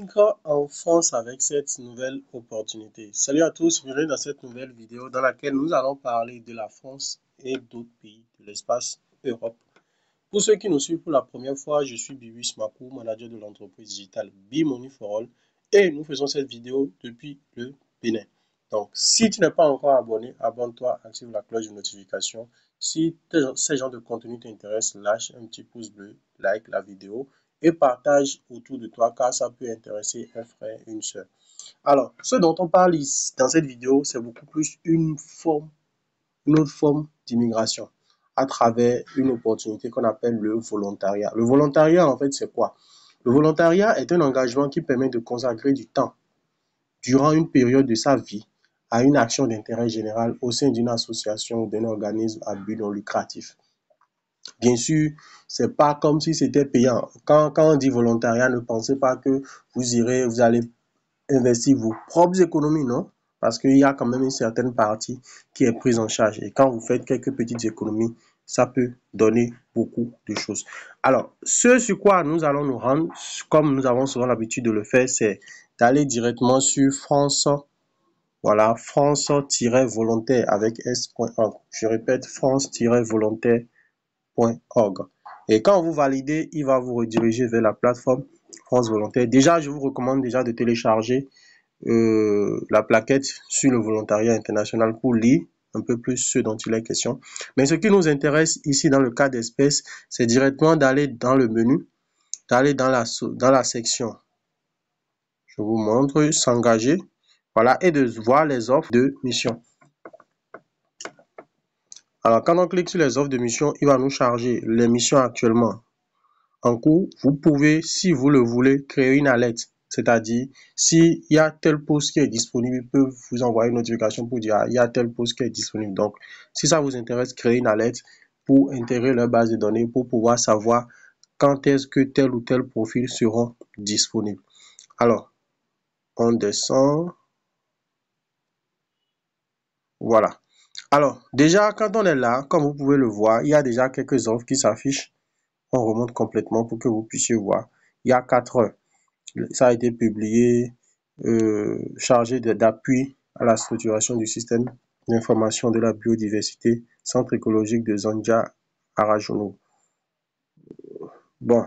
En France avec cette nouvelle opportunité. Salut à tous, bienvenue dans cette nouvelle vidéo dans laquelle nous allons parler de la France et d'autres pays de l'espace Europe. Pour ceux qui nous suivent pour la première fois, je suis Bibis Makou, manager de l'entreprise digitale Be-Money for All et nous faisons cette vidéo depuis le Bénin. Donc, si tu n'es pas encore abonné, abonne-toi, active la cloche de notification. Si ces genres de contenu t'intéressent, lâche un petit pouce bleu, like la vidéo et partage autour de toi car ça peut intéresser un frère, une soeur. Alors, ce dont on parle ici, dans cette vidéo, c'est beaucoup plus une autre forme d'immigration à travers une opportunité qu'on appelle le volontariat. Le volontariat, en fait, c'est quoi? Le volontariat est un engagement qui permet de consacrer du temps durant une période de sa vie à une action d'intérêt général au sein d'une association ou d'un organisme à but non lucratif. Bien sûr, c'est pas comme si c'était payant. Quand on dit volontariat, ne pensez pas que vous allez investir vos propres économies, non? Parce qu'il y a quand même une certaine partie qui est prise en charge. Et quand vous faites quelques petites économies, ça peut donner beaucoup de choses. Alors, ce sur quoi nous allons nous rendre, comme nous avons souvent l'habitude de le faire, c'est d'aller directement sur France, voilà, France-volontaire avec s.org. Je répète, France-volontaire.org. Et quand vous validez, il va vous rediriger vers la plateforme France Volontaire. Déjà, je vous recommande déjà de télécharger la plaquette sur le volontariat international pour lire un peu plus ce dont il est question. Mais ce qui nous intéresse ici dans le cas d'espèce, c'est directement d'aller dans le menu, d'aller dans la section. Je vous montre, s'engager, voilà, et de voir les offres de mission. Alors, quand on clique sur les offres de mission, il va nous charger les missions actuellement en cours. Vous pouvez, si vous le voulez, créer une alerte. C'est-à-dire, s'il y a tel poste qui est disponible, il peut vous envoyer une notification pour dire il y a tel poste qui est disponible. Donc, si ça vous intéresse, créez une alerte pour intégrer leur base de données pour pouvoir savoir quand est-ce que tel ou tel profil seront disponibles. Alors, on descend. Voilà. Alors, déjà, quand on est là, comme vous pouvez le voir, il y a déjà quelques offres qui s'affichent. On remonte complètement pour que vous puissiez voir. Il y a 4 heures. Ça a été publié, chargé d'appui à la structuration du système d'information de la biodiversité, centre écologique de Zonja Arajono. Bon,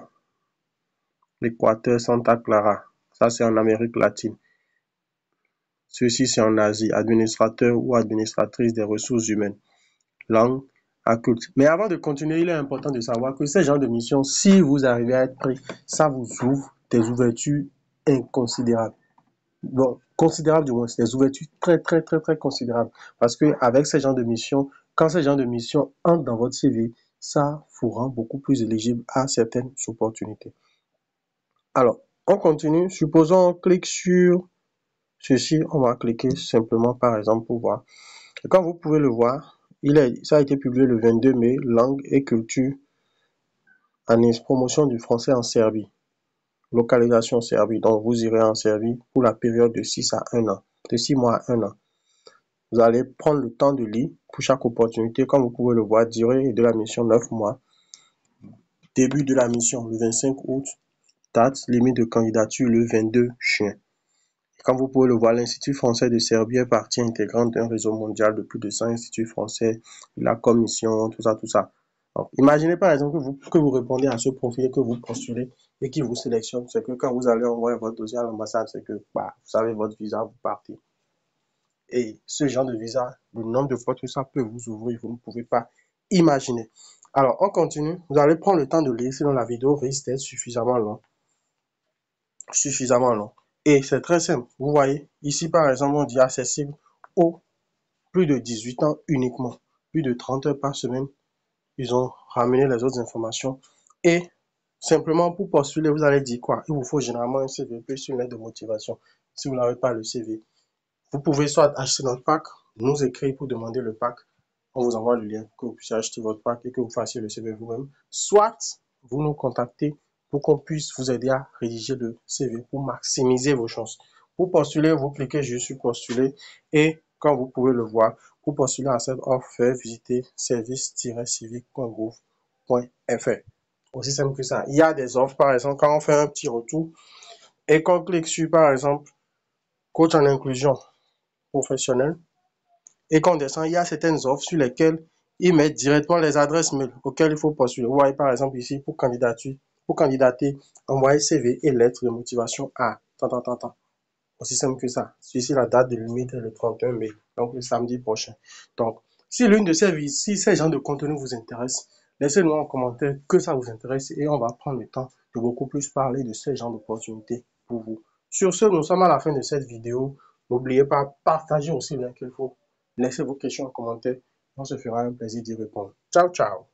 l'Équateur, Santa Clara, ça c'est en Amérique latine. Ceci c'est en Asie, administrateur ou administratrice des ressources humaines, langue, culte. Mais avant de continuer, il est important de savoir que ces genres de missions, si vous arrivez à être pris, ça vous ouvre des ouvertures inconsidérables. Bon, considérable du moins, c'est des ouvertures très considérables. Parce que avec ces genres de missions, quand ces genres de missions entrent dans votre CV, ça vous rend beaucoup plus éligible à certaines opportunités. Alors, on continue. Supposons on clique sur ceci, on va cliquer simplement par exemple pour voir. Et comme vous pouvez le voir, ça a été publié le 22 mai, langue et culture, promotion du français en Serbie. Localisation Serbie. Donc, vous irez en Serbie pour la période de 6 à 1 an, de 6 mois à 1 an. Vous allez prendre le temps de lire pour chaque opportunité. Comme vous pouvez le voir, durée de la mission 9 mois. Début de la mission le 25 août. Date limite de candidature le 22 juin. Comme vous pouvez le voir, l'Institut français de Serbie est partie intégrante d'un réseau mondial de plus de 100 instituts français, la commission, tout ça. Donc, imaginez par exemple que vous répondez à ce profil, que vous postulez et qu'il vous sélectionne. C'est que quand vous allez envoyer votre dossier à l'ambassade, c'est que vous savez votre visa, vous partez. Et ce genre de visa, le nombre de fois que ça peut vous ouvrir, vous ne pouvez pas imaginer. Alors, on continue. Vous allez prendre le temps de lire, sinon la vidéo risque d'être suffisamment long. Et c'est très simple. Vous voyez, ici par exemple, on dit accessible aux plus de 18 ans uniquement. Plus de 30 heures par semaine. Ils ont ramené les autres informations. Et simplement pour postuler, vous allez dire quoi? Il vous faut généralement un CV plus une lettre de motivation. Si vous n'avez pas le CV, vous pouvez soit acheter notre pack, nous écrire pour demander le pack. On vous envoie le lien pour que vous puissiez acheter votre pack et que vous fassiez le CV vous-même. Soit vous nous contactez pour qu'on puisse vous aider à rédiger le CV pour maximiser vos chances. Pour postuler, vous cliquez juste sur postuler et comme vous pouvez le voir, pour postuler à cette offre, visitez service-civique.gouv.fr. Aussi simple que ça. Il y a des offres, par exemple, quand on fait un petit retour, et qu'on clique sur, par exemple, coach en inclusion professionnelle, et qu'on descend, il y a certaines offres sur lesquelles ils mettent directement les adresses mail auxquelles il faut postuler. Vous voyez par exemple ici, pour candidater, envoyer CV et lettre de motivation à tant. Aussi simple que ça. Ici, la date de limite est le 31 mai, donc le samedi prochain. Donc, si l'une de si ces genres de contenu vous intéresse, laissez-nous en commentaire que ça vous intéresse et on va prendre le temps de beaucoup plus parler de ces genres d'opportunités pour vous. Sur ce, nous sommes à la fin de cette vidéo. N'oubliez pas, partagez aussi le lien qu'il faut. Laissez vos questions en commentaire. On se fera un plaisir d'y répondre. Ciao, ciao.